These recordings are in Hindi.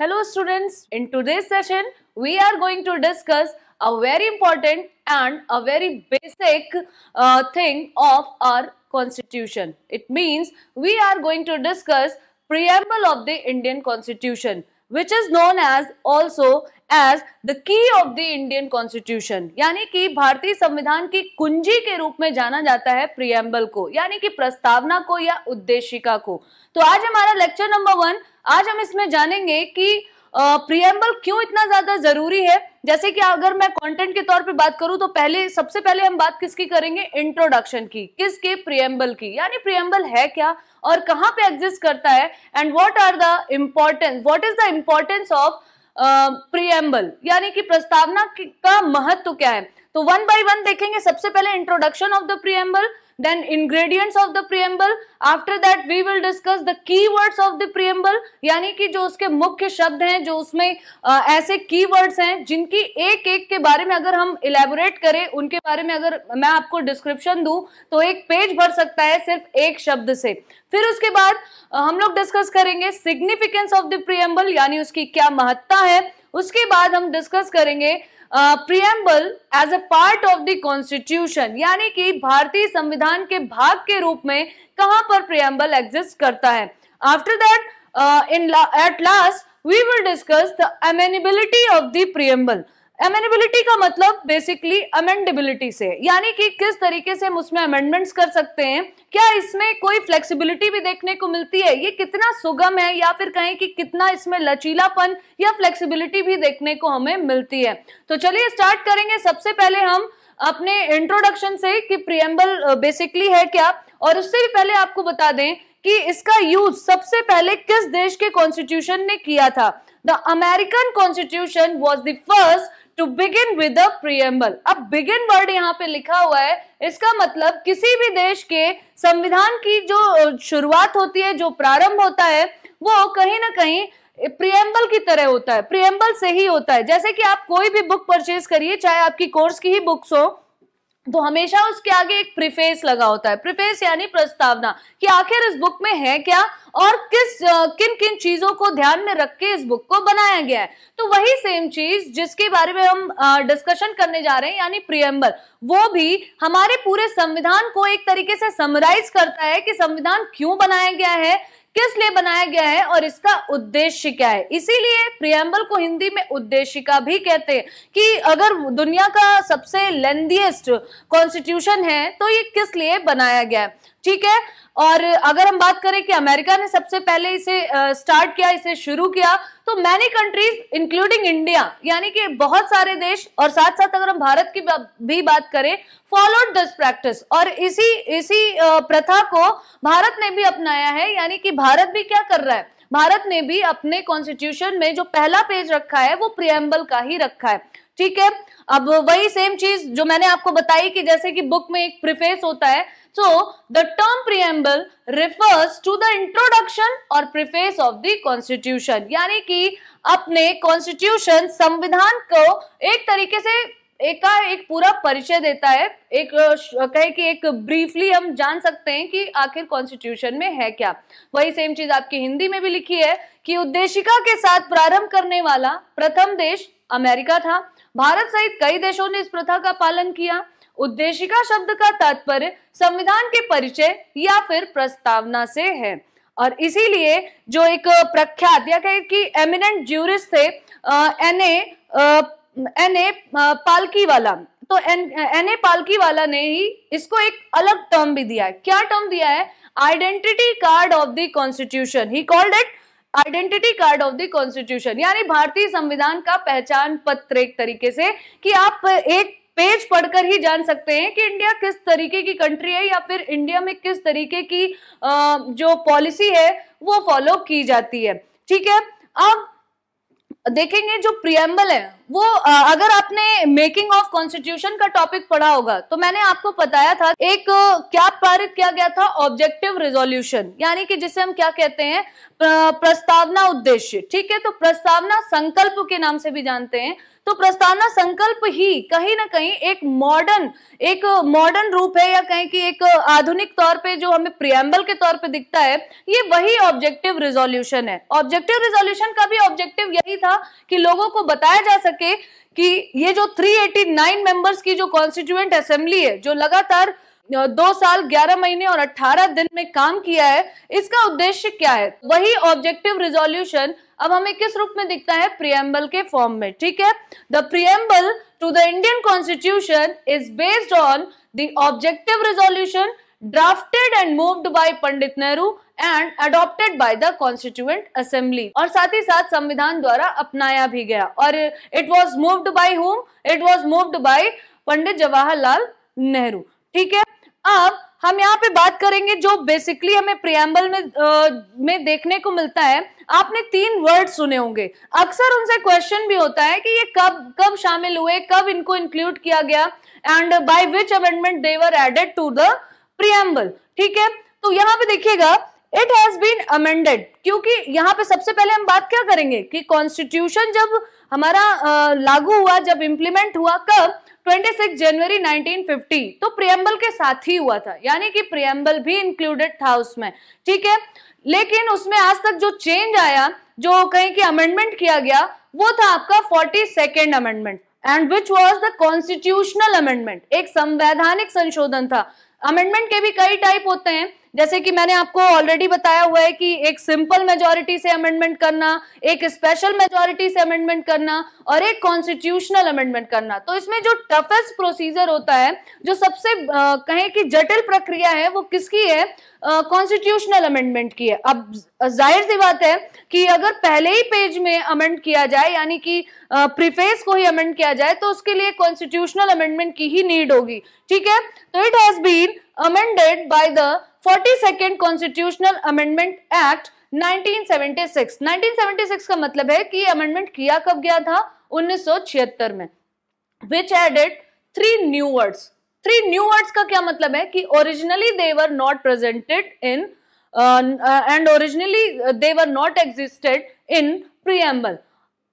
Hello students, in today's session we are going to discuss a very important and a very basic thing of our constitution. It means we are going to discuss preamble of the Indian constitution, which is known as also as the key of the Indian constitution. यानी कि भारतीय संविधान की कुंजी के रूप में जाना जाता है प्रियम्बल को, यानी कि प्रस्तावना को या उद्देशिका को। तो आज हमारा लेक्चर नंबर 1, आज हम इसमें जानेंगे कि प्रियम्बल क्यों इतना ज्यादा जरूरी है। जैसे कि अगर मैं कंटेंट के तौर पे बात करूं तो सबसे पहले हम बात किसकी करेंगे, इंट्रोडक्शन की, किसके, प्रियम्बल की, यानी प्रियम्बल है क्या और कहां पे एग्जिस्ट करता है and what is the importance of preamble, यानी कि प्रस्तावना का महत्व क्या है। तो वन बाय वन देखेंगे। सबसे पहले introduction of the preamble, then ingredients of the preamble, after that we will discuss the keywords of the preamble, यानी कि जो उसके मुख्य शब्द हैं, जो उसमें ऐसे कीवर्ड्स हैं जिनकी एक एक के बारे में अगर हम इलेबोरेट करें, उनके बारे में अगर मैं आपको डिस्क्रिप्शन दूं तो एक पेज भर सकता है सिर्फ एक शब्द से। फिर उसके बाद हम लोग डिस्कस करेंगे सिग्निफिकेंस ऑफ द प्रियम्बल, यानी उसकी क्या महत्ता है। उसके बाद हम डिस्कस करेंगे preamble as a part of the constitution, यानी कि भारतीय संविधान के भाग के रूप में कहां पर प्रियम्बल एग्जिस्ट करता है। After that at last we will discuss the amenability of the preamble. Amenability का मतलब बेसिकली अमेंडेबिलिटी से, यानी कि किस तरीके से हम उसमें अमेंडमेंट्स कर सकते हैं, क्या इसमें कोई फ्लेक्सिबिलिटी भी देखने को मिलती है, ये कितना सुगम है, या फिर कहें कि कितना इसमें लचीलापन या फ्लेक्सिबिलिटी भी देखने को हमें मिलती है। तो चलिए स्टार्ट करेंगे। सबसे पहले हम अपने इंट्रोडक्शन से कि प्रियम्बल बेसिकली है क्या, और उससे भी पहले आपको बता दें कि इसका यूज सबसे पहले किस देश के कॉन्स्टिट्यूशन ने किया था। The American constitution was the first to begin with the preamble. अब बिगिन वर्ड यहाँ पे लिखा हुआ है, इसका मतलब किसी भी देश के संविधान की जो शुरुआत होती है, जो प्रारंभ होता है, वो कहीं ना कहीं प्रियम्बल की तरह होता है, प्रियम्बल से ही होता है। जैसे कि आप कोई भी बुक परचेज करिए, चाहे आपकी कोर्स की ही बुक्स हो, तो हमेशा उसके आगे एक प्रीफेस लगा होता है। प्रीफेस यानी प्रस्तावना, कि आखिर इस बुक में है क्या और किन किन चीजों को ध्यान में रख के इस बुक को बनाया गया है। तो वही सेम चीज जिसके बारे में हम डिस्कशन करने जा रहे हैं, यानी प्रियम्बल, वो भी हमारे पूरे संविधान को एक तरीके से समराइज करता है कि संविधान क्यों बनाया गया है, किस लिए बनाया गया है और इसका उद्देश्य क्या है। इसीलिए प्रियम्बल को हिंदी में उद्देशिका भी कहते हैं, कि अगर दुनिया का सबसे लेंथीएस्ट कॉन्स्टिट्यूशन है तो ये किस लिए बनाया गया है, ठीक है। और अगर हम बात करें कि अमेरिका ने सबसे पहले इसे स्टार्ट किया, इसे शुरू किया, तो मैनी कंट्रीज इंक्लूडिंग इंडिया, यानी कि बहुत सारे देश, और साथ साथ अगर हम भारत की भी बात करें, फॉलोड दिस प्रैक्टिस, और इसी प्रथा को भारत ने भी अपनाया है। यानी कि भारत भी क्या कर रहा है, भारत ने भी अपने कॉन्स्टिट्यूशन में जो पहला पेज रखा है वो प्रियम्बल का ही रखा है, ठीक है। अब वही सेम चीज जो मैंने आपको बताई कि जैसे कि बुक में एक प्रीफेस होता है, so the term preamble refers to the introduction और preface of the constitution, यानी कि अपने कॉन्स्टिट्यूशन, संविधान को एक तरीके से एक पूरा परिचय देता है। एक कहे कि एक ब्रीफली हम जान सकते हैं कि आखिर कॉन्स्टिट्यूशन में है क्या। वही सेम चीज आपकी हिंदी में भी लिखी है कि उद्देशिका के साथ प्रारंभ करने वाला प्रथम देश अमेरिका था। भारत सहित कई देशों ने इस प्रथा का पालन किया। उद्देशिका शब्द का तात्पर्य संविधान के परिचय या फिर प्रस्तावना से है, और इसीलिए जो एक प्रख्यात या कहे कि एमिनेंट ज्यूरिस्ट थे एन.ए. पालकीवाला, तो एन.ए. पालकीवाला ने ही इसको एक अलग टर्म भी दिया है। क्या टर्म दिया है? Identity card of the constitution. He called it identity card of the constitution, यानी भारतीय संविधान का पहचान पत्र, एक तरीके से कि आप एक पेज पढ़कर ही जान सकते हैं कि इंडिया किस तरीके की कंट्री है, या फिर इंडिया में किस तरीके की जो पॉलिसी है वो फॉलो की जाती है, ठीक है। अब देखेंगे जो प्रियम्बल है वो अगर आपने मेकिंग ऑफ कॉन्स्टिट्यूशन का टॉपिक पढ़ा होगा तो मैंने आपको बताया था एक क्या पारित किया गया था, ऑब्जेक्टिव रेजोल्यूशन, यानी कि जिसे हम क्या कहते हैं, प्रस्तावना उद्देश्य, ठीक है। तो प्रस्तावना संकल्प के नाम से भी जानते हैं। तो प्रस्तावना संकल्प ही कहीं ना कहीं एक मॉडर्न रूप है, या कहीं कि एक आधुनिक तौर पे जो हमें प्रियम्बल के तौर पे दिखता है, ये वही ऑब्जेक्टिव रिजोल्यूशन है। ऑब्जेक्टिव रिजोल्यूशन का भी ऑब्जेक्टिव यही था कि लोगों को बताया जा सके कि ये जो 389 मेंबर्स की जो कॉन्स्टिट्यूएंट असेंबली है, जो लगातार 2 साल 11 महीने और 18 दिन में काम किया है, इसका उद्देश्य क्या है। वही ऑब्जेक्टिव रिजोल्यूशन अब हमें किस रूप में दिखता है, प्रियम्बल के फॉर्म में। ठीक है, the preamble to the Indian constitution is based on the objective resolution drafted and moved by Pandit Nehru and adopted by the constituent assembly, और साथ ही साथ संविधान द्वारा अपनाया भी गया। और it was moved by whom, it was moved by Pandit Jawaharlal Nehru. ठीक है, अब हम यहाँ पे बात करेंगे जो बेसिकली हमें प्रियम्बल में देखने को मिलता है। आपने 3 वर्ड सुने होंगे, अक्सर उनसे क्वेश्चन भी होता है कि ये कब शामिल हुए, कब इनको इंक्लूड किया गया, and by which amendment they were added to the preamble. ठीक है, तो यहाँ पे देखिएगा इट हैज बीन अमेंडेड, क्योंकि यहाँ पे सबसे पहले हम बात क्या करेंगे कि कॉन्स्टिट्यूशन जब हमारा लागू हुआ, जब इंप्लीमेंट हुआ, कब, 26 जनवरी 1950, तो प्रियम्बल के साथ ही हुआ था, यानी कि प्रियम्बल भी इंक्लूडेड था उसमें। ठीक है, लेकिन उसमें आज तक जो चेंज आया, जो कहीं कि अमेंडमेंट किया गया, वो था आपका 42nd amendment, and which was the constitutional amendment, एक संवैधानिक संशोधन था। अमेंडमेंट के भी कई टाइप होते हैं, जैसे कि मैंने आपको ऑलरेडी बताया हुआ है कि एक सिंपल मेजॉरिटी से अमेंडमेंट करना, एक स्पेशल मेजॉरिटी से अमेंडमेंट करना, और एक कॉन्स्टिट्यूशनल अमेंडमेंट करना। तो इसमें जो टफेस्ट प्रोसीजर होता है, जो सबसे कहें कि जटिल प्रक्रिया है, वो किसकी है, कॉन्स्टिट्यूशनल अमेंडमेंट की है। अब जाहिर सी बात है कि अगर पहले ही पेज में अमेंड किया जाए, यानी कि प्रीफेस को ही अमेंड किया जाए, तो उसके लिए कॉन्स्टिट्यूशनल अमेंडमेंट की ही नीड होगी। ठीक है, तो it has been amended by the 42nd constitutional amendment act 1976। 1976 का मतलब है कि अमेंडमेंट किया कब गया था, 1976 में, which added 3 new words। 3 new words का क्या मतलब है कि originally they were not presented in and originally they were not existed in preamble.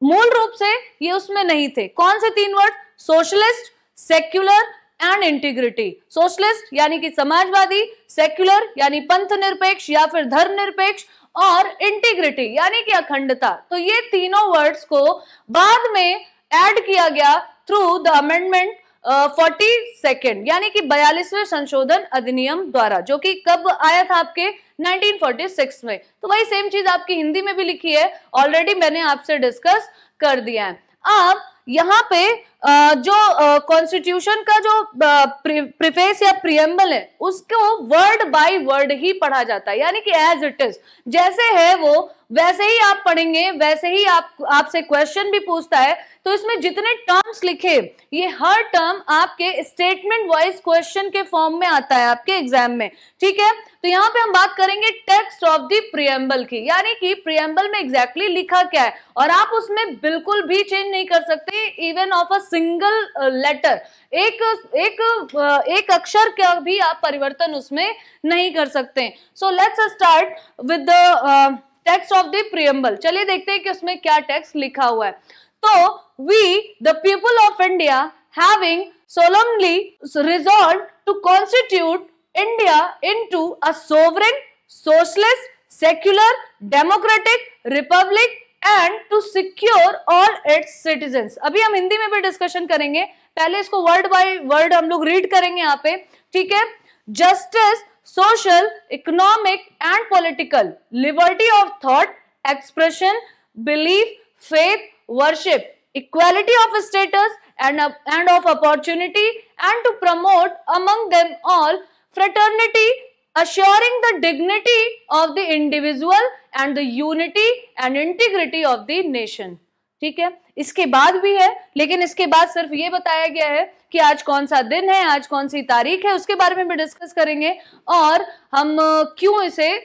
मूल रूप से ये उसमें नहीं थे। कौन से 3 word, socialist, secular and integrity. Socialist यानी कि समाजवादी, सेक्युलर यानी पंथ निरपेक्ष या फिर धर्म निरपेक्ष, और इंटीग्रिटी यानी कि अखंडता। तो ये तीनों वर्ड्स को बाद में ऐड किया गया थ्रू द अमेंडमेंट 42nd यानी कि 42वें संशोधन अधिनियम द्वारा, जो कि कब आया था आपके 1946 में। तो वही सेम चीज आपकी हिंदी में भी लिखी है, ऑलरेडी मैंने आपसे डिस्कस कर दिया है। अब यहाँ पे जो कॉन्स्टिट्यूशन का जो प्रीफेस या प्रियम्बल है, उसको वर्ड बाय वर्ड ही पढ़ा जाता है, यानी कि एज इट इज, जैसे है वो वैसे ही आप पढ़ेंगे, वैसे ही आपसे क्वेश्चन भी पूछता है। तो इसमें जितने टर्म्स लिखे, ये हर टर्म आपके स्टेटमेंट वाइज क्वेश्चन के फॉर्म में आता है आपके एग्जाम में। ठीक है, तो यहाँ पे हम बात करेंगे टेक्स्ट ऑफ द प्रियम्बल की, यानी कि प्रियम्बल में एग्जैक्टली लिखा क्या है, और आप उसमें बिल्कुल भी चेंज नहीं कर सकते, even of a single letter, एक अक्षर का भी आप परिवर्तन उसमें नहीं कर सकते। So let's start with the text of the preamble. चलिए देखते हैं कि उसमें क्या टेक्स्ट लिखा हुआ है। तो we the people of India having solemnly resolved to constitute India into a sovereign, socialist, secular, democratic republic and to secure all its citizens। अभी हम हिंदी में भी डिस्कशन करेंगे, पहले इसको वर्ड बाय वर्ड हम लोग रीड करेंगे यहाँ पे। ठीक है, justice, social, economic and political, liberty of thought, expression, belief, faith, worship, equality of status and of opportunity, and to promote among them all fraternity, assuring the dignity of the individual and the unity and integrity of the nation। ठीक है, इसके बाद भी है, लेकिन इसके बाद सिर्फ ये बताया गया है कि आज कौन सा दिन है, आज कौन सी तारीख है, उसके बारे में भी डिस्कस करेंगे, और हम क्यों इसे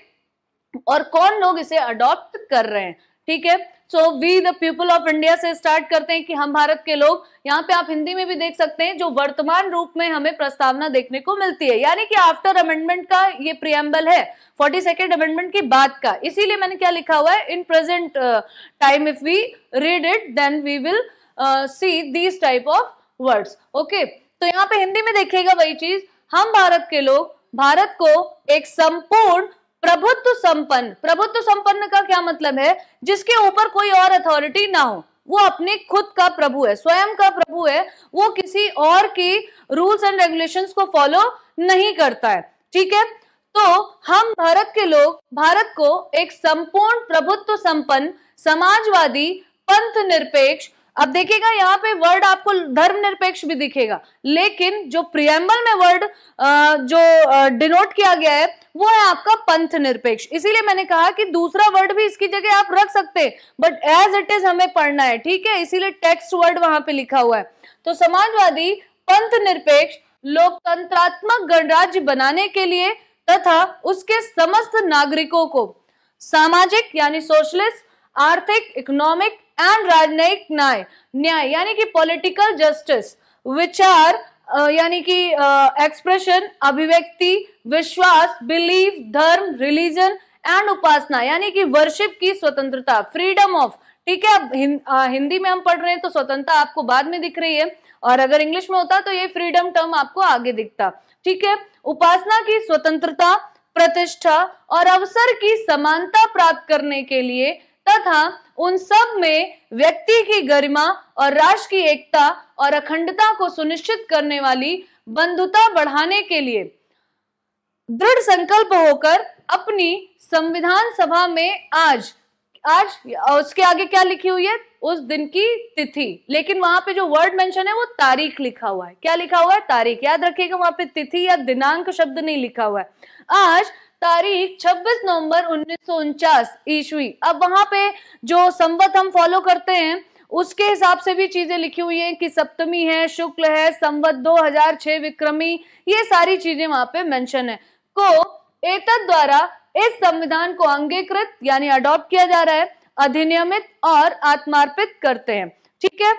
और कौन लोग इसे अडॉप्ट कर रहे हैं। ठीक है, so we the people of India से स्टार्ट करते हैं कि हम भारत के लोग। यहाँ पे आप हिंदी में भी देख सकते हैं, जो वर्तमान रूप में हमें प्रस्तावना देखने को मिलती है, यानी कि आफ्टर अमेंडमेंट का ये प्रियम्बल है, 42nd अमेंडमेंट के बाद का। इसीलिए मैंने क्या लिखा हुआ है, in present time if we read it then we will see these type of words. Okay, तो यहाँ पे हिंदी में देखिएगा वही चीज, हम भारत के लोग भारत को एक संपूर्ण प्रभुत्व संपन्न का क्या मतलब है, जिसके ऊपर कोई और अथॉरिटी ना हो, वो अपने खुद का प्रभु है, स्वयं का प्रभु है, वो किसी और की रूल्स एंड रेगुलेशंस को फॉलो नहीं करता है। ठीक है, तो हम भारत के लोग भारत को एक संपूर्ण प्रभुत्व संपन्न समाजवादी पंथ निरपेक्ष, अब देखिएगा यहाँ पे वर्ड आपको धर्मनिरपेक्ष भी दिखेगा, लेकिन जो प्रियम्बल में वर्ड जो डिनोट किया गया है वो है आपका पंथ निरपेक्ष। इसीलिए मैंने कहा कि दूसरा वर्ड भी इसकी जगह आप रख सकते हैं, बट एज इट इज हमें पढ़ना है। ठीक है, इसीलिए टेक्स्ट वर्ड वहां पे लिखा हुआ है। तो समाजवादी पंथ निरपेक्ष लोकतंत्रात्मक गणराज्य बनाने के लिए तथा उसके समस्त नागरिकों को सामाजिक यानी सोशलिस्ट, आर्थिक, इकोनॉमिक एंड राजनयिक न्याय यानी कि पॉलिटिकल जस्टिस, विचार यानी कि एक्सप्रेशन, अभिव्यक्ति, विश्वास, बिलीफ, धर्म, रिलीजन एंड उपासना यानी कि वर्शिप की स्वतंत्रता, फ्रीडम ऑफ। ठीक है, अब हिंदी में हम पढ़ रहे हैं तो स्वतंत्रता आपको बाद में दिख रही है, और अगर इंग्लिश में होता तो ये फ्रीडम टर्म आपको आगे दिखता। ठीक है, उपासना की स्वतंत्रता, प्रतिष्ठा और अवसर की समानता प्राप्त करने के लिए तथा उन सब में व्यक्ति की गरिमा और राष्ट्र की एकता और अखंडता को सुनिश्चित करने वाली बंधुता बढ़ाने के लिए दृढ़ संकल्प होकर अपनी संविधान सभा में आज उसके आगे क्या लिखी हुई है, उस दिन की तिथि, लेकिन वहां पे जो वर्ड मेंशन है वो तारीख लिखा हुआ है। क्या लिखा हुआ है? तारीख। याद रखिएगा, वहां पे तिथि या दिनांक शब्द नहीं लिखा हुआ है। आज तारीख 26 नवंबर 1949 ईस्वी। अब वहां पे जो संवत हम फॉलो करते हैं उसके हिसाब से भी चीजें लिखी हुई हैं कि सप्तमी है, शुक्ल है, संवत 2006 विक्रमी, ये सारी चीजें वहां पे मेंशन है। को एतद द्वारा इस संविधान को अंगीकृत यानी अडॉप्ट किया जा रहा है, अधिनियमित और आत्मार्पित करते हैं। ठीक है,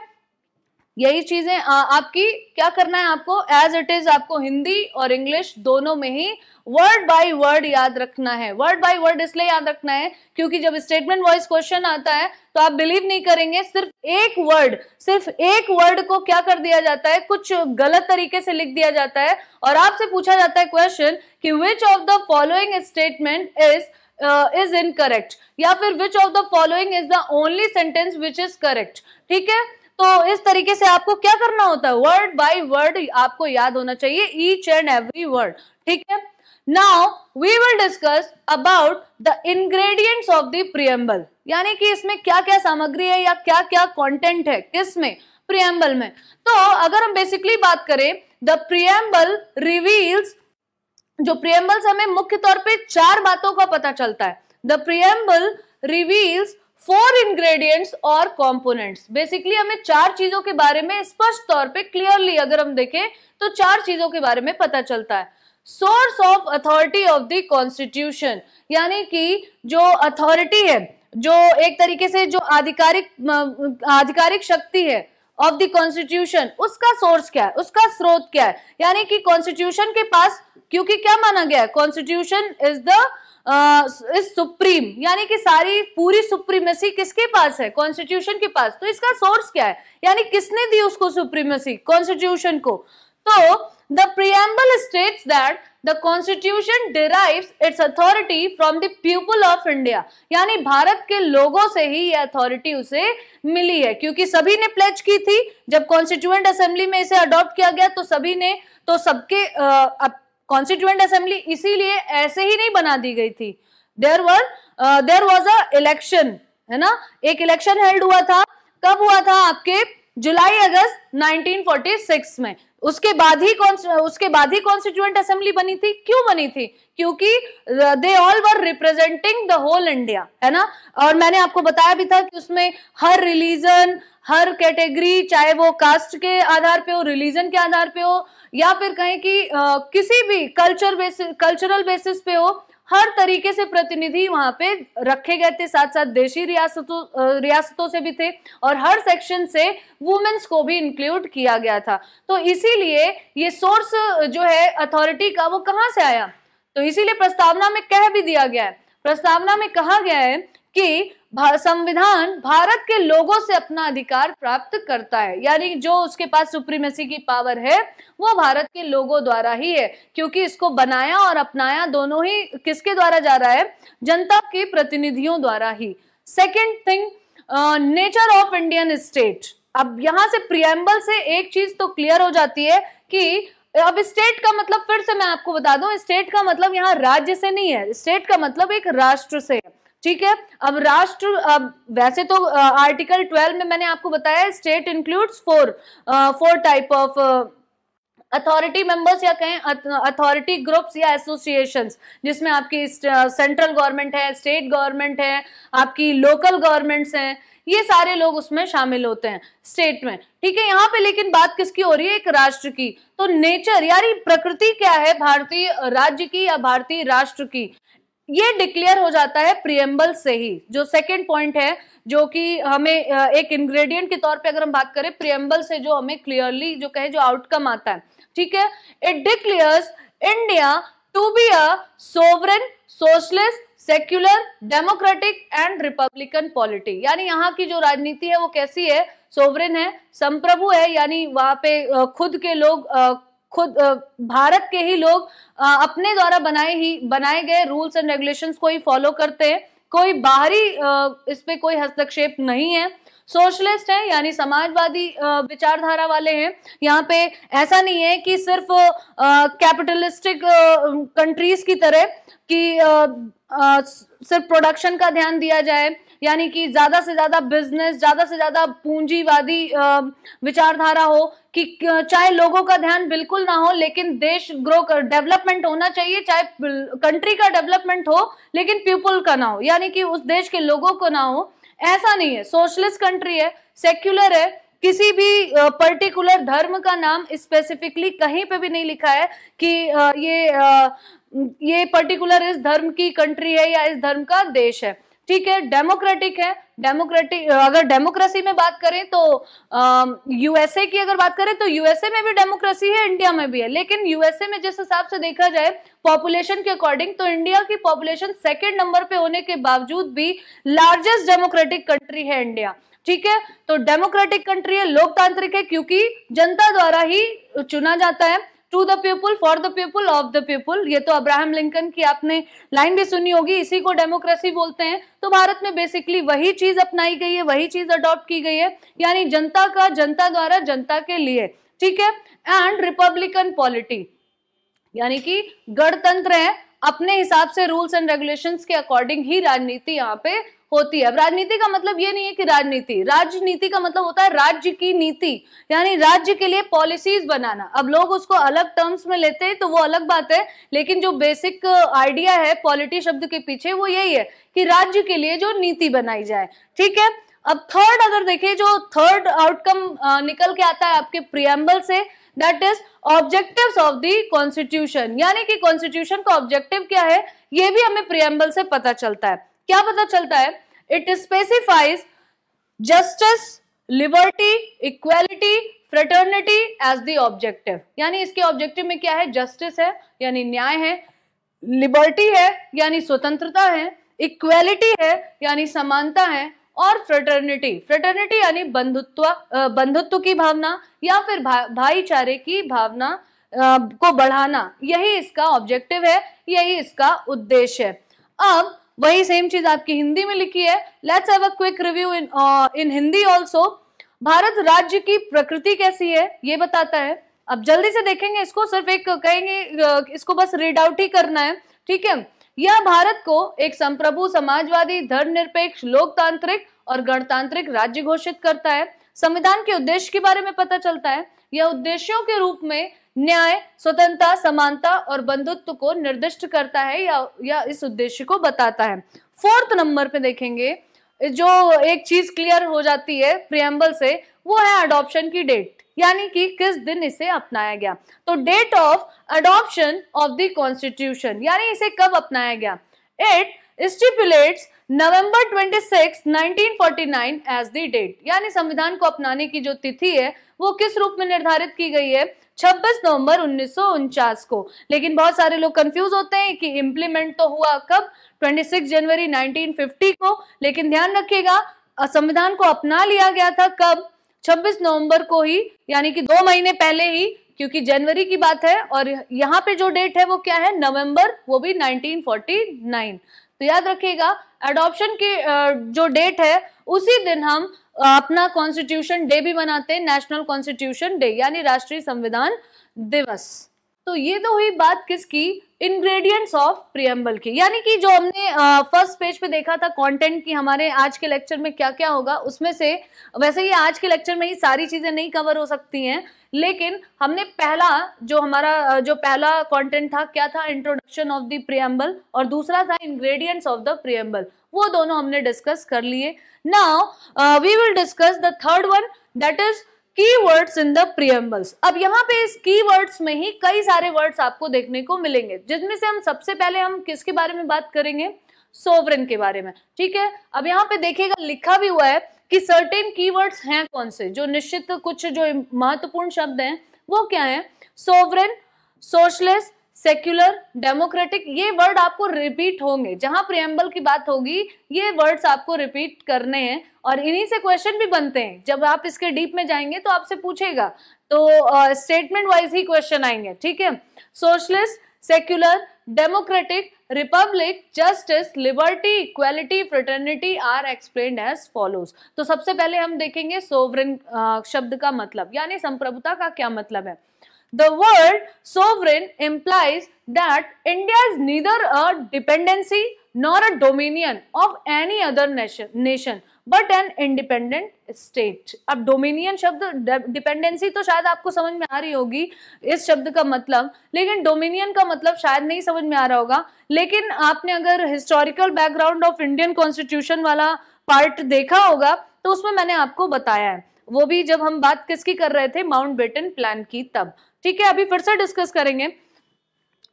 यही चीजें आपकी क्या करना है, आपको एज इट इज आपको हिंदी और इंग्लिश दोनों में ही वर्ड बाय वर्ड याद रखना है। वर्ड बाय वर्ड इसलिए याद रखना है क्योंकि जब स्टेटमेंट वाइज क्वेश्चन आता है तो आप बिलीव नहीं करेंगे, सिर्फ एक वर्ड को क्या कर दिया जाता है, कुछ गलत तरीके से लिख दिया जाता है और आपसे पूछा जाता है क्वेश्चन कि which of the following statement is incorrect, या फिर which of the following is the only sentence which is correct. ठीक है, तो इस तरीके से आपको क्या करना होता है, वर्ड बाय वर्ड आपको याद होना चाहिए, ईच एंड एवरी वर्ड। ठीक है, now we will discuss about the ingredients of the preamble, यानी कि इसमें क्या क्या सामग्री है या क्या क्या कंटेंट है, किसमें, प्रियम्बल में। तो अगर हम बेसिकली बात करें, द प्रियम्बल रिवील्स, जो प्रियम्बल से हमें मुख्य तौर पे 4 बातों का पता चलता है। द प्रियम्बल रिवील्स 4 इंग्रेडिएंट्स और कंपोनेंट्स। बेसिकली हमें 4 चीजों के बारे में स्पष्ट तौर पे क्लियरली अगर हम देखें तो 4 चीजों के बारे में पता चलता है। Source of authority of the constitution, यानी कि जो अथॉरिटी है, जो एक तरीके से जो आधिकारिक शक्ति है ऑफ द कॉन्स्टिट्यूशन, उसका सोर्स क्या है, उसका स्रोत क्या है, यानी कि कॉन्स्टिट्यूशन के पास, क्योंकि क्या माना गया है, कॉन्स्टिट्यूशन इज सुप्रीम, यानी कि सारी पूरी सुप्रीमेसी किसके पास है, कॉन्स्टिट्यूशन के पास। तो इसका सोर्स क्या है, यानी किसने दी उसको सुप्रीमेसी, कॉन्स्टिट्यूशन को। तो the preamble states that the constitution derives it's authority from the people of India, यानी भारत के लोगों से ही ये अथॉरिटी उसे मिली है, क्योंकि सभी ने प्लेज की थी। जब कॉन्स्टिट्यूएंट असेंबली में इसे अडॉप्ट किया गया तो सभी ने, तो सबके कॉन्स्टिट्यूएंट असेंबली इसीलिए ऐसे ही नहीं बना दी गई थी। देयर वाज अ इलेक्शन, है ना, एक इलेक्शन हेल्ड हुआ था। कब हुआ था, आपके जुलाई अगस्त 1946 में। उसके बाद ही कॉन्स्टिट्यूएंट असेंबली बनी थी। क्यों बनी थी, क्योंकि they all were representing the whole India, है ना। और मैंने आपको बताया भी था कि उसमें हर रिलीजन, हर कैटेगरी, चाहे वो कास्ट के आधार पे हो, रिलीजन के आधार पे हो, या फिर कहें कि किसी भी कल्चरल बेसिस पे हो, हर तरीके से प्रतिनिधि वहां पे रखे गए थे। साथ साथ देशी रियासतों से भी थे और हर सेक्शन से वुमेन्स को भी इंक्लूड किया गया था। तो इसीलिए ये सोर्स जो है अथॉरिटी का, वो कहां से आया, तो इसीलिए प्रस्तावना में कह भी दिया गया है। प्रस्तावना में कहा गया है कि संविधान भारत के लोगों से अपना अधिकार प्राप्त करता है, यानी जो उसके पास सुप्रीमेसी की पावर है वो भारत के लोगों द्वारा ही है, क्योंकि इसको बनाया और अपनाया दोनों ही किसके द्वारा जा रहा है, जनता के प्रतिनिधियों द्वारा ही। Second thing, nature of Indian state. अब यहां से प्रियम्बल से एक चीज तो क्लियर हो जाती है कि अब स्टेट का मतलब फिर से मैं आपको बता दूं, स्टेट का मतलब यहाँ राज्य से नहीं है, स्टेट का मतलब एक राष्ट्र से है, ठीक है। अब राष्ट्र, अब वैसे तो आर्टिकल 12 में मैंने आपको बताया state includes four type of authority members या कहें अथॉरिटी ग्रुप्स या एसोसिएशंस, जिसमें आपकी सेंट्रल गवर्नमेंट है, स्टेट गवर्नमेंट है, आपकी लोकल गवर्नमेंट्स हैं, ये सारे लोग उसमें शामिल होते हैं स्टेट में, ठीक है। यहाँ पे लेकिन बात किसकी हो रही है, एक राष्ट्र की। तो नेचर यानी प्रकृति क्या है भारतीय राज्य की या भारतीय राष्ट्र की, ये डिक्लेयर हो जाता है प्रियम्बल से ही। जो सेकंड पॉइंट है जो कि हमें एक इंग्रेडिएंट के तौर पे अगर हम बात करें प्रियम्बल से, जो हमें क्लियरली जो कहे जो आउटकम आता है, ठीक है, it declares India to be a sovereign, socialist, secular, democratic and republican polity. यानी यहाँ की जो राजनीति है वो कैसी है, सोवरेन है, संप्रभु है, यानी वहां पे खुद के लोग खुद भारत के ही लोग अपने द्वारा बनाए गए रूल्स एंड रेगुलेशंस को ही फॉलो करते हैं, कोई बाहरी इस पे कोई हस्तक्षेप नहीं है। सोशलिस्ट है यानी समाजवादी विचारधारा वाले हैं, यहाँ पे ऐसा नहीं है कि सिर्फ कैपिटलिस्टिक कंट्रीज की तरह कि सिर्फ प्रोडक्शन का ध्यान दिया जाए, यानी कि ज्यादा से ज्यादा बिजनेस, ज्यादा से ज्यादा पूंजीवादी विचारधारा हो, कि चाहे लोगों का ध्यान बिल्कुल ना हो लेकिन देश ग्रो कर डेवलपमेंट होना चाहिए, चाहे कंट्री का डेवलपमेंट हो लेकिन पीपल का ना हो, यानी कि उस देश के लोगों को ना हो, ऐसा नहीं है। सोशलिस्ट कंट्री है, सेक्युलर है, किसी भी पर्टिकुलर धर्म का नाम स्पेसिफिकली कहीं पे भी नहीं लिखा है कि ये पर्टिकुलर इस धर्म की कंट्री है या इस धर्म का देश है, ठीक है। डेमोक्रेटिक है, डेमोक्रेटिक अगर डेमोक्रेसी में बात करें तो यूएसए की अगर बात करें तो यूएसए में भी डेमोक्रेसी है, इंडिया में भी है, लेकिन यूएसए में जिस हिसाब से देखा जाए पॉपुलेशन के अकॉर्डिंग तो इंडिया की पॉपुलेशन सेकंड नंबर पे होने के बावजूद भी लार्जेस्ट डेमोक्रेटिक कंट्री है इंडिया, ठीक है। तो डेमोक्रेटिक कंट्री है, लोकतांत्रिक है, क्योंकि जनता द्वारा ही चुना जाता है, to the people, for the people, of the people. ये तो अब्राहम लिंकन की आपने लाइन भी सुनी होगी, इसी को डेमोक्रेसी बोलते हैं। तो भारत में बेसिकली वही चीज अपनाई गई है, वही चीज अडॉप्ट की गई है, यानी जनता का, जनता द्वारा, जनता के लिए, ठीक है। एंड रिपब्लिकन पॉलिटी यानी कि गणतंत्र है, अपने हिसाब से रूल्स एंड रेगुलेशंस के अकॉर्डिंग ही राजनीति यहाँ पे होती है। अब राजनीति का मतलब ये नहीं है कि राजनीति का मतलब होता है राज्य की नीति, यानी राज्य के लिए पॉलिसीज बनाना। अब लोग उसको अलग टर्म्स में लेते हैं तो वो अलग बात है, लेकिन जो बेसिक आइडिया है पॉलिटी शब्द के पीछे वो यही है कि राज्य के लिए जो नीति बनाई जाए, ठीक है। अब थर्ड अगर देखें, जो थर्ड आउटकम निकल के आता है आपके प्रियम्बल से, that is objectives of the constitution, यानी कि कॉन्स्टिट्यूशन का ऑब्जेक्टिव क्या है ये भी हमें प्रियम्बल से पता चलता है। क्या पता चलता है? It specifies justice, liberty, equality, fraternity as the objective, यानी इसके ऑब्जेक्टिव में क्या है, जस्टिस है यानी न्याय है, लिबर्टी है यानी स्वतंत्रता है, इक्वालिटी है यानी समानता है, और फ्रेटर्निटी यानी बंधुत्व की भावना या फिर भाईचारे की भावना को बढ़ाना, यही इसका ऑब्जेक्टिव है, यही इसका उद्देश्य है। अब वही सेम चीज आपकी हिंदी में लिखी है, let's have a quick review in Hindi also. Bharat राज्य की प्रकृति कैसी है ये बताता है। अब जल्दी से देखेंगे इसको, सिर्फ एक कहेंगे इसको बस रीड आउट ही करना है, ठीक है। यह भारत को एक संप्रभु, समाजवादी, धर्मनिरपेक्ष, लोकतांत्रिक और गणतांत्रिक राज्य घोषित करता है। संविधान के उद्देश्य के बारे में पता चलता है, यह उद्देश्यों के रूप में न्याय, स्वतंत्रता, समानता और बंधुत्व को निर्दिष्ट करता है या इस उद्देश्य को बताता है। फोर्थ नंबर पे देखेंगे, जो एक चीज क्लियर हो जाती है प्रियम्बल से, वो है अडॉप्शन की डेट, यानी कि किस दिन इसे अपनाया गया। तो date of adoption of the constitution, यानी इसे कब अपनाया गया। It stipulates November 26, 1949 as the date, यानी संविधान को अपनाने की जो तिथि है वो किस रूप में निर्धारित की गई है? 26 नवंबर 1949 को। लेकिन बहुत सारे लोग कंफ्यूज होते हैं कि इंप्लीमेंट तो हुआ कब? 26 जनवरी 1950 को, लेकिन ध्यान रखिएगा संविधान को अपना लिया गया था कब? 26 नवंबर को ही, यानी कि 2 महीने पहले ही, क्योंकि जनवरी की बात है और यहाँ पे जो डेट है वो क्या है? नवंबर, वो भी 1949। तो याद रखिएगा एडॉप्शन की जो डेट है उसी दिन हम अपना कॉन्स्टिट्यूशन डे भी मनाते हैं, नेशनल कॉन्स्टिट्यूशन डे, यानी राष्ट्रीय संविधान दिवस। तो ये तो हुई बात किसकी? इंग्रेडिएंट्स ऑफ प्रियम्बल की, यानी कि जो हमने फर्स्ट पेज पे देखा था कंटेंट की हमारे आज के लेक्चर में क्या क्या होगा, उसमें से वैसे ही आज के लेक्चर में ही सारी चीजें नहीं कवर हो सकती हैं, लेकिन हमने पहला जो हमारा जो पहला कंटेंट था क्या था? इंट्रोडक्शन ऑफ द प्रियम्बल, और दूसरा था इंग्रेडिएंट्स ऑफ द प्रियम्बल। वो दोनों हमने डिस्कस कर लिए। Now we will discuss the third one, that is keywords in the preambles. अब यहाँ पे इस कीवर्ड्स में ही कई सारे वर्ड्स आपको देखने को मिलेंगे, जिसमें से हम सबसे पहले हम किसके बारे में बात करेंगे? सोवरेन के बारे में। ठीक है, अब यहाँ पे देखिएगा लिखा भी हुआ है कि सर्टेन कीवर्ड्स हैं कौन से, जो निश्चित कुछ जो महत्वपूर्ण शब्द हैं वो क्या है? सोवरेन, सोशलिस्ट, सेक्युलर, डेमोक्रेटिक, ये वर्ड आपको रिपीट होंगे। जहां प्रियम्बल की बात होगी ये वर्ड्स आपको रिपीट करने हैं, और इन्हीं से क्वेश्चन भी बनते हैं। जब आप इसके डीप में जाएंगे तो आपसे पूछेगा, तो स्टेटमेंट वाइज ही क्वेश्चन आएंगे। ठीक है, socialist, secular, democratic, republic, justice, liberty, equality, fraternity are explained as follows. तो सबसे पहले हम देखेंगे सोवरेन शब्द का मतलब, यानी संप्रभुता का क्या मतलब है। The word sovereign implies that India is neither a dependency nor a dominion of any other nation, but an independent state. अब डोमिनियन शब्द, डिपेंडेंसी तो शायद आपको समझ में आ रही होगी इस शब्द का मतलब, लेकिन डोमिनियन का मतलब शायद नहीं समझ में आ रहा होगा। लेकिन आपने अगर historical background of Indian constitution वाला पार्ट देखा होगा तो उसमें मैंने आपको बताया है, वो भी जब हम बात किसकी कर रहे थे? माउंटबेटन प्लान की तब। ठीक है, अभी फिर से डिस्कस करेंगे।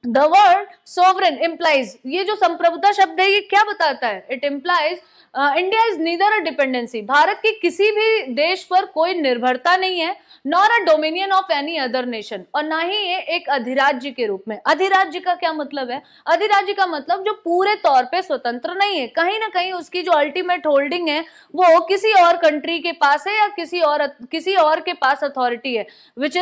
द वर्ड सोवरेन इम्प्लाइज, ये जो संप्रभुता शब्द है ये क्या बताता है? It implies India is neither a dependency, Bharat की किसी भी देश पर कोई निर्भरता नहीं है, nor a dominion of any other nation, और ना ही ये एक अधिराज्य के रूप में। अधिराज्य का क्या मतलब है? अधिराज्य का मतलब जो पूरे तौर पे स्वतंत्र नहीं है, कहीं ना कहीं उसकी जो अल्टीमेट होल्डिंग है वो किसी और कंट्री के पास है या किसी और के पास अथॉरिटी है, which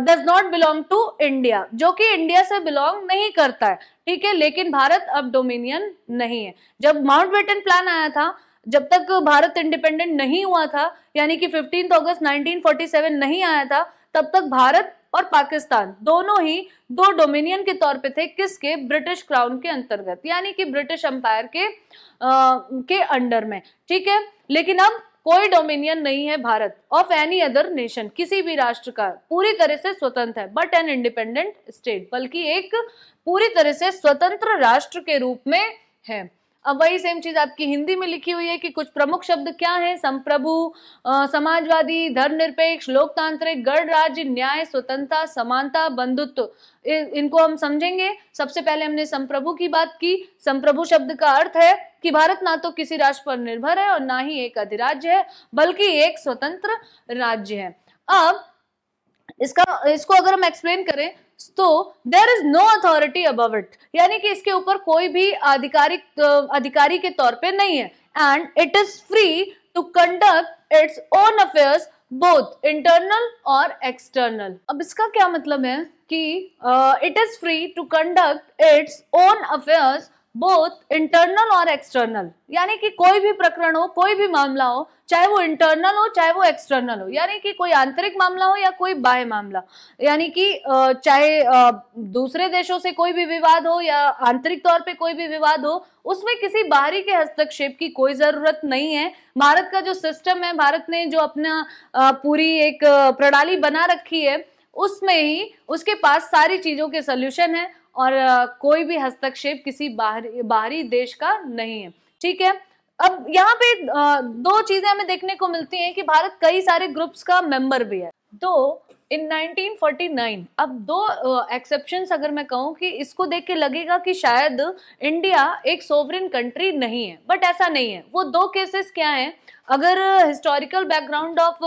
does not belong to India, जो कि इंडिया से बिलोंग नहीं करता है। ठीक है, लेकिन भारत अब डोमिनियन नहीं है। जब माउंटबेटन प्लान आया था, जब तक भारत इंडिपेंडेंट नहीं हुआ था, यानी कि 15 अगस्त 1947 नहीं आया था, तब तक भारत और पाकिस्तान दोनों ही दो डोमिनियन के तौर पे थे। किसके? ब्रिटिश क्राउन के अंतर्गत, यानी कि ब्रिटिश एम्पायर के अंडर में। ठीक है, लेकिन अब कोई डोमिनियन नहीं है Bharat of any other nation, किसी भी राष्ट्र का, पूरी तरह से स्वतंत्र है, बट एन इंडिपेंडेंट स्टेट, बल्कि एक पूरी तरह से स्वतंत्र राष्ट्र के रूप में है। अब वही सेम चीज आपकी हिंदी में लिखी हुई है कि कुछ प्रमुख शब्द क्या है? संप्रभु, समाजवादी, धर्मनिरपेक्ष, लोकतांत्रिक, गणराज्य, न्याय, स्वतंत्रता, समानता, बंधुत्व। इनको हम समझेंगे। सबसे पहले हमने संप्रभु की बात की। संप्रभु शब्द का अर्थ है कि भारत ना तो किसी राष्ट्र पर निर्भर है और ना ही एक अधिराज्य है, बल्कि एक स्वतंत्र राज्य है। अब इसको अगर हम एक्सप्लेन करें तो there is no authority above it, यानी कि इसके ऊपर कोई भी अधिकारी के तौर पे नहीं है। And it is free to conduct its own affairs both internal और एक्सटर्नल। अब इसका क्या मतलब है कि it is free to conduct its own affairs both internal और एक्सटर्नल, यानी कि कोई भी प्रकरण हो, कोई भी मामला हो, चाहे वो इंटरनल हो चाहे वो एक्सटर्नल हो, यानी कि कोई आंतरिक मामला हो या कोई बाह्य मामला, यानी कि चाहे दूसरे देशों से कोई भी विवाद हो या आंतरिक तौर पे कोई भी विवाद हो, उसमें किसी बाहरी के हस्तक्षेप की कोई जरूरत नहीं है। भारत का जो सिस्टम है, भारत ने जो अपना पूरी एक प्रणाली बना रखी है, उसमें ही उसके पास सारी चीजों के सोल्यूशन है और कोई भी हस्तक्षेप किसी बाहरी देश का नहीं है। ठीक है, अब यहाँ पे दो चीजें हमें देखने को मिलती हैं कि भारत कई सारे ग्रुप्स का मेंबर भी है। दो इन 1949, अब दो एक्सेप्शंस अगर मैं कहूं कि इसको देख के लगेगा कि शायद इंडिया एक सोवरेन कंट्री नहीं है, बट ऐसा नहीं है। वो दो केसेस क्या हैं, अगर historical background of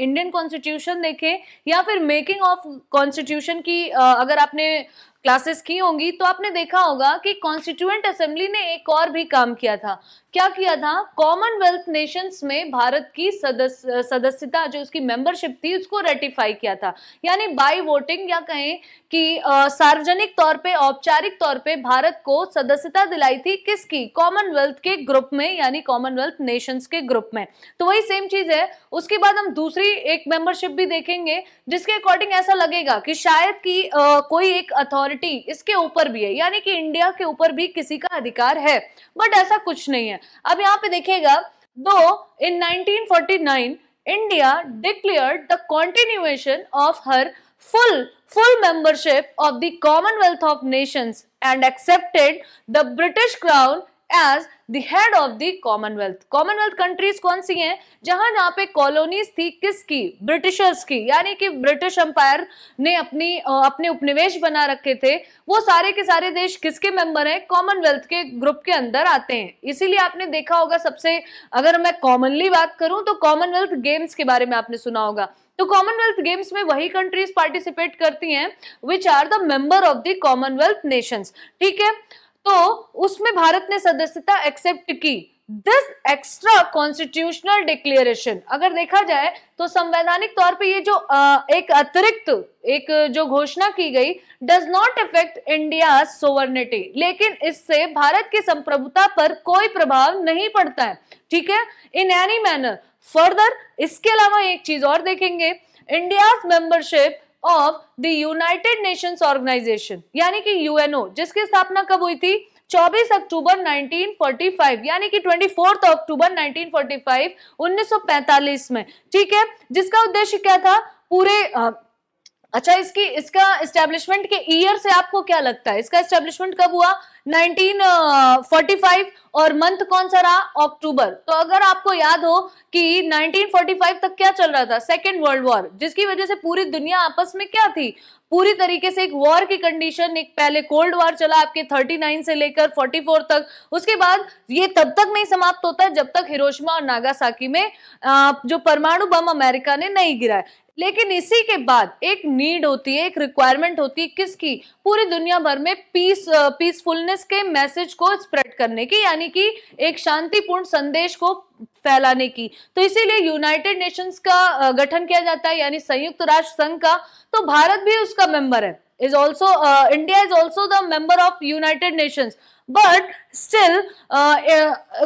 Indian constitution देखें या फिर मेकिंग ऑफ कॉन्स्टिट्यूशन की अगर आपने क्लासेस की होंगी तो आपने देखा होगा कि कॉन्स्टिट्यूएंट असेंबली ने एक और भी काम किया था। क्या किया था, कॉमनवेल्थ नेशंस में भारत की सदस्यता जो उसकी मेंबरशिप थी उसको रेटिफाई किया था, यानी बाय वोटिंग या कहें कि सार्वजनिक तौर पे औपचारिक तौर पे भारत को सदस्यता दिलाई थी किसकी, कॉमनवेल्थ के ग्रुप में, यानी कॉमनवेल्थ नेशंस के ग्रुप में। तो वही सेम चीज है। उसके बाद हम दूसरी एक मेंबरशिप भी देखेंगे जिसके अकॉर्डिंग ऐसा लगेगा कि शायद कि कोई एक अथॉरिटी इसके ऊपर भी है, यानी कि इंडिया के ऊपर भी किसी का अधिकार है, बट ऐसा कुछ नहीं है। अब यहाँ पे देखिएगा, दो इन 1949 India declared the continuation of her full membership of the Commonwealth of Nations and accepted the British Crown as the head of the Commonwealth। Commonwealth countries कौन सी हैं, जहां पे कॉलोनीज थी किसकी, ब्रिटिशर्स की, यानी कि ब्रिटिश एम्पायर ने अपने उपनिवेश बना रखे थे। वो सारे के सारे देश किसके मेंबर हैं, कॉमनवेल्थ के ग्रुप के अंदर आते हैं। इसीलिए आपने देखा होगा, सबसे अगर मैं कॉमनली बात करूं तो कॉमनवेल्थ गेम्स के बारे में आपने सुना होगा। तो कॉमनवेल्थ गेम्स में वही कंट्रीज पार्टिसिपेट करती हैं which are the member of the Commonwealth nations. ठीक है, तो उसमें भारत ने सदस्यता एक्सेप्ट की। दिस एक्स्ट्रा कॉन्स्टिट्यूशनल डिक्लेरेशन, अगर देखा जाए तो संवैधानिक तौर पे ये जो एक अतिरिक्त एक जो घोषणा की गई, does not affect India sovereignty, लेकिन इससे भारत की संप्रभुता पर कोई प्रभाव नहीं पड़ता है। ठीक है, इन एनी मैनर फर्दर। इसके अलावा एक चीज और देखेंगे, India's membership of the United Nations organization, यानी कि यूएनओ, जिसकी स्थापना कब हुई थी, 24 अक्टूबर 1945, यानी कि 24 अक्टूबर 1945 1945 में। ठीक है, जिसका उद्देश्य क्या था, पूरे अच्छा इसका एस्टेब्लिशमेंट के ईयर से आपको क्या लगता है, इसका एस्टेब्लिशमेंट कब हुआ, 1945, और मंथ कौन सा रहा, अक्टूबर। तो अगर आपको याद हो कि 1945 तक क्या चल रहा था, सेकेंड वर्ल्ड वॉर, जिसकी वजह से पूरी दुनिया आपस में क्या थी, पूरी तरीके से एक वॉर की कंडीशन। एक पहले कोल्ड वॉर चला आपके 39 से लेकर 44 तक, उसके बाद ये तब तक नहीं समाप्त होता जब तक हिरोशिमा और नागासाकी में जो परमाणु बम अमेरिका ने नहीं गिराया। लेकिन इसी के बाद एक नीड होती है, एक रिक्वायरमेंट होती है किसकी, पूरी दुनिया भर में पीसफुलनेस के मैसेज को स्प्रेड करने की, यानी कि एक शांतिपूर्ण संदेश को फैलाने की। तो इसीलिए यूनाइटेड नेशंस का गठन किया जाता है, यानी संयुक्त राष्ट्र संघ का। तो भारत भी उसका मेंबर है, is also India is also the member of United Nations, but still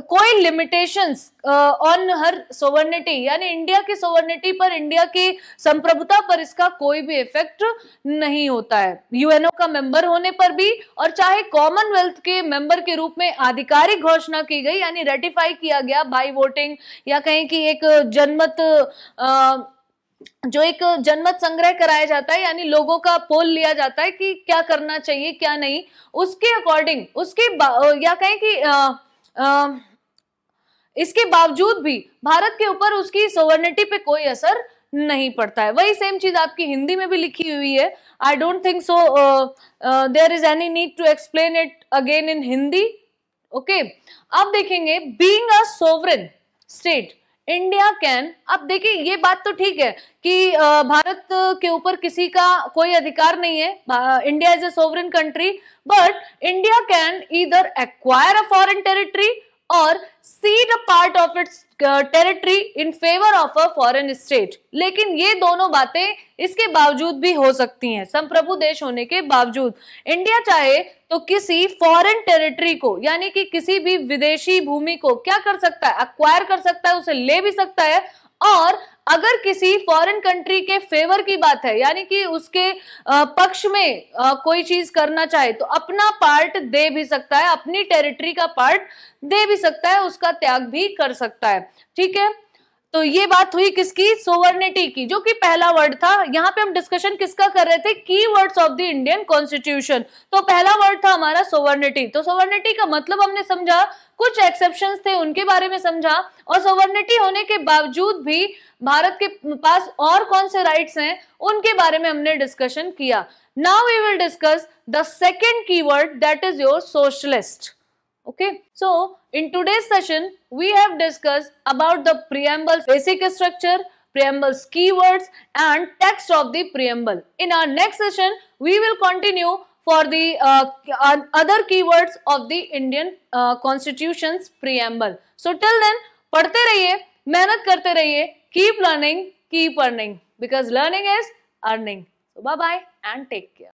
कोई लिमिटेशंस ऑन हर सोवर्निटी, यानी इंडिया की सोवर्निटी पर, इंडिया की संप्रभुता पर इसका कोई भी इफेक्ट नहीं होता है, यूएनओ का मेंबर होने पर भी। और चाहे कॉमनवेल्थ के मेंबर के रूप में आधिकारिक घोषणा की गई, यानी रेटिफाई किया गया बाय वोटिंग, या कहें कि एक जनमत संग्रह कराया जाता है, यानी लोगों का पोल लिया जाता है कि क्या करना चाहिए क्या नहीं, उसके अकॉर्डिंग या कहें कि इसके बावजूद भी भारत के ऊपर उसकी सोवर्निटी पे कोई असर नहीं पड़ता है। वही सेम चीज आपकी हिंदी में भी लिखी हुई है। I don't think so there is any need to explain it again in Hindi. Okay, अब देखेंगे being a sovereign state India can, अब देखिए ये बात तो ठीक है कि भारत के ऊपर किसी का कोई अधिकार नहीं है, India is a sovereign country, but India can either acquire a foreign territory और cede a part of its territory in favor of a foreign state। लेकिन ये दोनों बातें इसके बावजूद भी हो सकती हैं, संप्रभु देश होने के बावजूद। इंडिया चाहे तो किसी फॉरेन टेरिटरी को, यानी कि किसी भी विदेशी भूमि को क्या कर सकता है, एक्वायर कर सकता है, उसे ले भी सकता है। और अगर किसी फॉरेन कंट्री के फेवर की बात है, यानी कि उसके पक्ष में कोई चीज करना चाहे तो अपना पार्ट दे भी सकता है, अपनी टेरिटरी का पार्ट दे भी सकता है, उसका त्याग भी कर सकता है। ठीक है, तो ये बात हुई किसकी, सोवर्निटी की, जो कि पहला वर्ड था। यहाँ पे हम डिस्कशन किसका कर रहे थे, की words of the Indian constitution. तो पहला वर्ड था हमारा सोवर्निटी। तो सोवर्निटी का मतलब हमने समझा, कुछ एक्सेप्शंस थे उनके बारे में समझा, और सॉवरेनिटी होने के बावजूद भी भारत के पास और कौन से राइट्स हैं उनके बारे में हमने डिस्कशन किया. Now we will discuss the second keyword, that is your socialist. Okay, so in today's session we have discussed about the preamble's basic structure, preamble's keywords and text of the preamble. In our next session we will continue for the other keywords of the Indian Constitution's preamble. So till then पढ़ते रहिए, मेहनत करते रहिए, keep learning, keep earning, because learning is earning. So bye bye and take care.